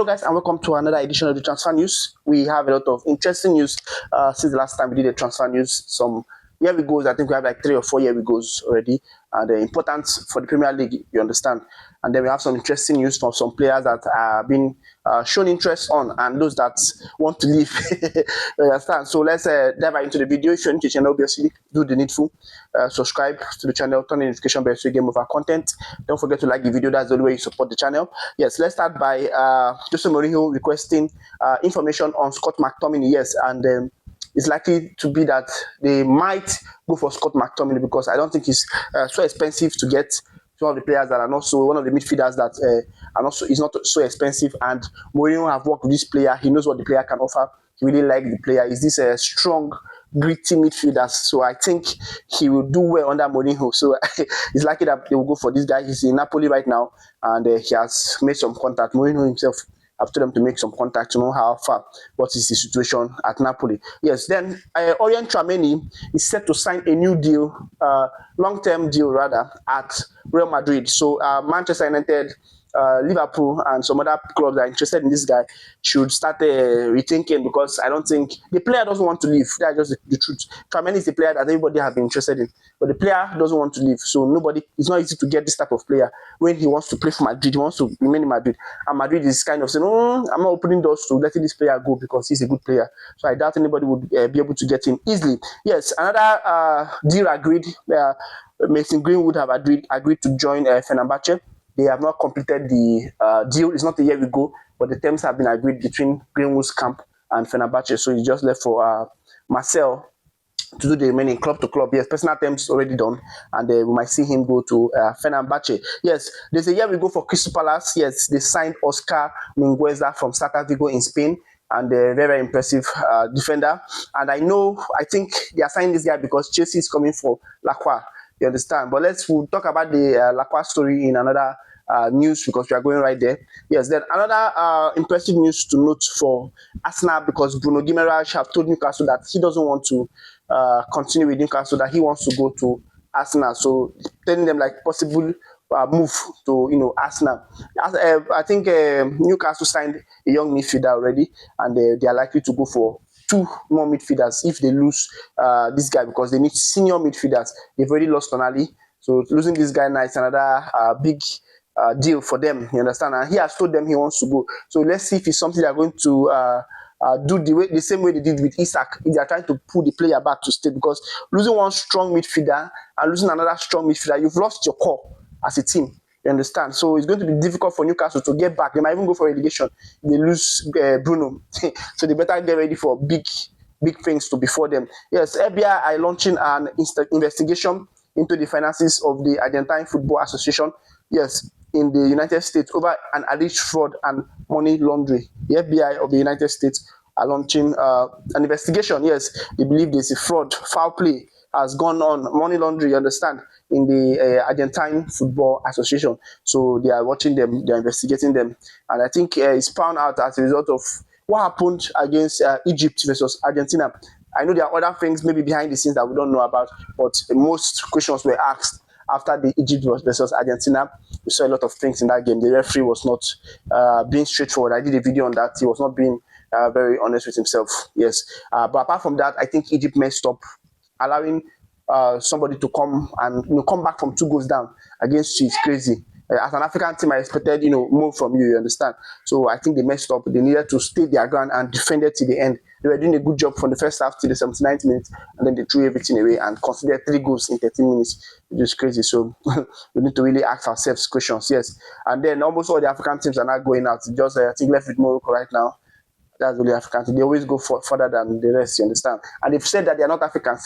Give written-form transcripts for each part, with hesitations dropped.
guys, and welcome to another edition of the Transfer News. We have a lot of interesting news since the last time we did the transfer news. Some here we goes. I think we have like 3 or 4 here we goes already, and important for the Premier League. You understand? And then we have some interesting news from some players that are being shown interest on, and those that want to leave. You understand? So let's dive right into the video. If you're new to the channel, obviously do the needful. Subscribe to the channel, turn the notification bell so you get more of our content. Don't forget to like the video. That's the only way you support the channel. Yes, let's start by Mourinho requesting information on McCTomminay. Yes, and it's likely to be that they might go for McCTomminay because I don't think he's so expensive to get. Some of the players that are not so, one of the midfielders that are not so, is not so expensive, and Mourinho have worked with this player. He knows what the player can offer. He really likes the player. Is this a strong, gritty midfielder? So I think he will do well under Mourinho. So it's likely that they will go for this guy. He's in Napoli right now, and he has made some contact. Mourinho himself have told them to make some contact to know how far, what is the situation at Napoli. Yes, then Tchuameni is set to sign a new deal, long-term deal rather, at Real Madrid. So Manchester United, Liverpool, and some other clubs that are interested in this guy should start rethinking, because I don't think the player doesn't want to leave. That's just the truth. Tchuameni is the player that everybody have been interested in, but the player doesn't want to leave. So it's not easy to get this type of player when he wants to play for Madrid. He wants to remain in Madrid, and Madrid is kind of saying, I'm not opening doors to letting this player go because he's a good player. So I doubt anybody would be able to get him easily. Yes, another deal agreed. Mason Greenwood have agreed to join Fenerbahce. They have not completed the deal. It's not a year ago, but the terms have been agreed between Greenwood's camp and Fenerbahce. So it's just left for Marcel to do the remaining club to club. Yes, personal terms already done, and we might see him go to Fenerbahce. Yes, there's a year we go for Crystal Palace. Yes, they signed Oscar Mingueza from Celta Vigo in Spain, and a very, very impressive defender. And I think they are signing this guy because Chelsea is coming for Lacroix. You understand? But we'll talk about the Lacroix story in another news, because we are going right there. Yes, then another impressive news to note for Arsenal, because Bruno Guimaraes have told Newcastle that he doesn't want to continue with Newcastle, that he wants to go to Arsenal. So telling them like possible move to Arsenal. I think Newcastle signed a young midfielder already, and they are likely to go for 2 more midfielders if they lose this guy, because they need senior midfielders. They've already lost Tonali, so losing this guy now is another big deal for them. You understand? And he has told them he wants to go. So let's see if it's something they're going to do the same way they did with Isak. If they are trying to pull the player back to stay, because losing one strong midfielder and losing another strong midfielder, you've lost your core as a team. You understand? So it's going to be difficult for Newcastle to get back. They might even go for relegation if they lose Bruno. So they better get ready for big things to before them. Yes, FBI are launching an investigation into the finances of the Argentine Football Association. Yes, in the United States over an alleged fraud and money laundering. The FBI of the United States are launching an investigation. Yes, they believe there's a fraud, foul play has gone on, money laundering, you understand, in the Argentine Football Association. So they are watching them, they are investigating them. And I think it's found out as a result of what happened against Egypt versus Argentina. I know there are other things maybe behind the scenes that we don't know about, but most questions were asked after the Egypt versus Argentina. We saw a lot of things in that game. The referee was not being straightforward. I did a video on that. He was not being very honest with himself. Yes. But apart from that, I think Egypt messed up, allowing somebody to come and come back from 2 goals down against you. It's crazy. As an African team, I expected more from you. You understand? So I think they messed up. They needed to stay their ground and defend it to the end. They were doing a good job from the first half to the 79th minute, and then they threw everything away and considered 3 goals in 13 minutes. It is crazy. So we need to really ask ourselves questions. Yes, and then almost all the African teams are not going out. Just I think left with Morocco right now. That's really African. They always go further than the rest, you understand? And they've said that they are not Africans.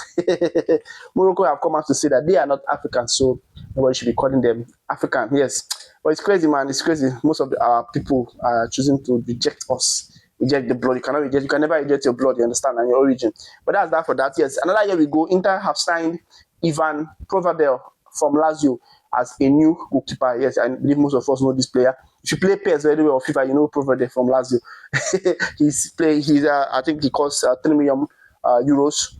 Morocco have come out to say that they are not Africans, so nobody should be calling them African. Yes, but it's crazy, man. It's crazy. Most of our people are choosing to reject us, reject the blood. You can never reject your blood, you understand, and your origin. But that's that for that. Yes, another year we go. Inter have signed Ivan Provedel from Lazio as a new goalkeeper. Yes, I believe most of us know this player. If you play PES very well or FIFA, you know Provedel from Lazio. I think he costs 3 million euros,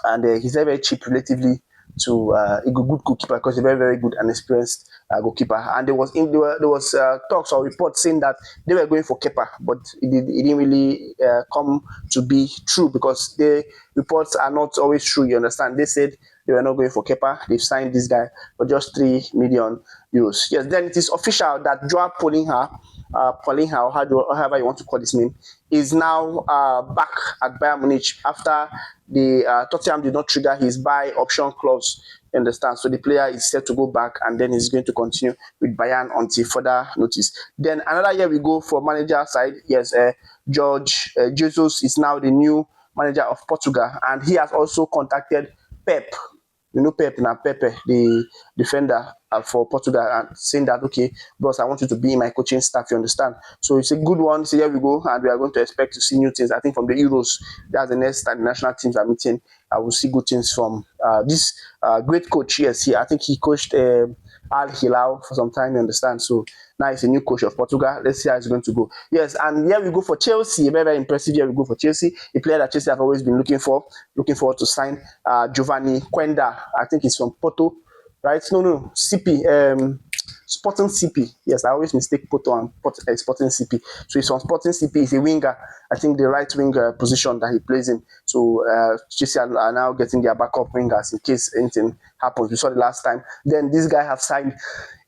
and he's very cheap relatively to a good goalkeeper because a very very good and experienced goalkeeper. And there was talks or reports saying that they were going for Kepa, but it didn't really come to be true because the reports are not always true. You understand? They said they were not going for Kepa. They've signed this guy for just €3 million. Yes, then it is official that Joao Paulinho, however you want to call his name, is now back at Bayern Munich after the Tottenham did not trigger his buy option clause. You understand? So the player is set to go back, and then he's going to continue with Bayern until further notice. Then another year we go for manager side. Yes, George Jesus is now the new manager of Portugal, and he has also contacted Pep. You know Pep now, Pepe, the defender for Portugal, and saying that, okay, boss, I want you to be in my coaching staff. You understand? So it's a good one. So here we go, and we are going to expect to see new things. I think from the Euros, that's the next time the national teams are meeting. I will see good things from this great coach. Yes, I think he coached Al Hilal for some time. You understand? So now he's a new coach of Portugal. Let's see how it's going to go. Yes, and here we go for Chelsea. A very, very impressive year we go for Chelsea. A player that Chelsea have always been looking forward to sign. Giovanni Quenda. I think he's from Porto, right? No, CP. Sporting CP. Yes, I always mistake Porto and Sporting CP. So he's from Sporting CP. He's a winger. I think the right winger position that he plays in. So Chelsea are now getting their backup wingers in case anything happens. We saw the last time. Then this guy have signed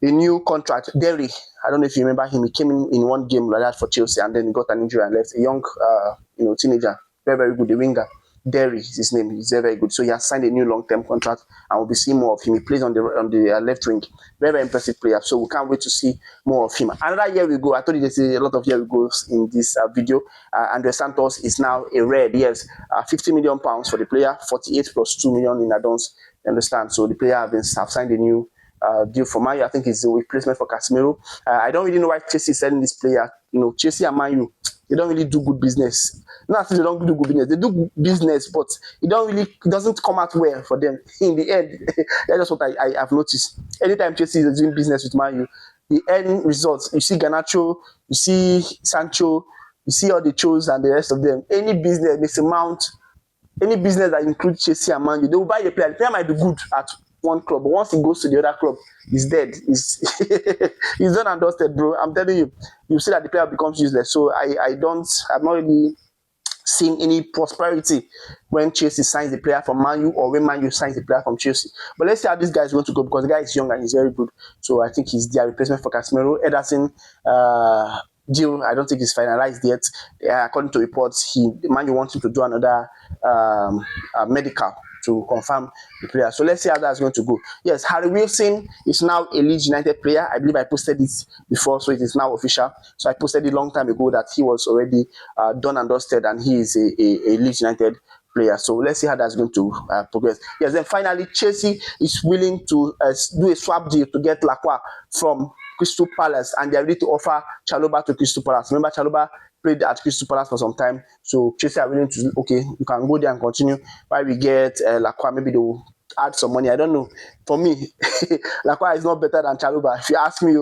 a new contract. Derry. I don't know if you remember him. He came in one game like that for Chelsea, and then he got an injury and left. A young, teenager, very very good, a winger. Derry is his name. He's very, very good. So he has signed a new long-term contract, and we'll be seeing more of him. He plays on the left wing. Very, very impressive player. So we can't wait to see more of him. Another year we go. I told you there's a lot of year we goes in this video. Andrey Santos is now a red. Yes, £50 million for the player, 48 plus 2 million in advance. You understand? So the player have signed a new deal for Man U. I think it's a replacement for Casemiro. I don't really know why Chelsea is selling this player. Chelsea and Man U, they don't really do good business. Not that they don't do good business. They do good business, but it doesn't come out well for them. In the end, that's just what I have noticed. Anytime Chelsea is doing business with Man U, the end results, you see Garnacho, you see Sancho, you see all the Chos and the rest of them. Any business makes amount. Any business that includes Chelsea and Man U, they will buy the player. The player might be good at one club, but once he goes to the other club, he's dead. He's done and dusted, bro. I'm telling you, you see that the player becomes useless. So I've not really seen any prosperity when Chelsea signs the player from Man U or when Man U signs the player from Chelsea. But let's see how this guy is going to go because the guy is young and he's very good. So I think he's their replacement for Casemiro. Ederson deal, I don't think it's finalized yet. According to reports, Man U wants him to do another medical to confirm the player. So let's see how that's going to go. Yes, Harry Wilson is now a Leeds United player. I believe I posted it before, so it is now official. So I posted it a long time ago that he was already done and dusted, and he is a Leeds United player. So let's see how that's going to progress. Yes, then finally, Chelsea is willing to do a swap deal to get Lacroix from Crystal Palace, and they're ready to offer Chalobah to Crystal Palace. Remember, Chalobah played at Crystal Palace for some time, so Chelsea are willing to, okay, you can go there and continue. While we get Lacroix, maybe they will add some money. I don't know. For me, Lacroix is not better than Chalobah. If you ask me,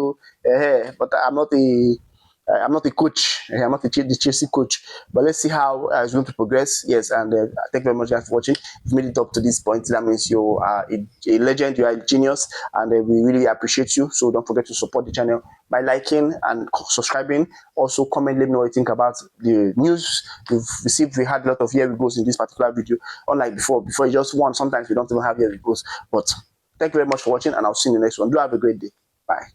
but I'm not a coach. I'm not the Chelsea coach. But let's see how it's going to progress. Yes, and thank you very much guys for watching. If you made it up to this point, that means you are a legend, you are a genius, and we really appreciate you. So don't forget to support the channel by liking and subscribing. Also, comment, let me know what you think about the news we've received. We had a lot of here we goes in this particular video, unlike before. Before you just one, sometimes we don't even have here we goes. But thank you very much for watching, and I'll see you in the next one. Do have a great day. Bye.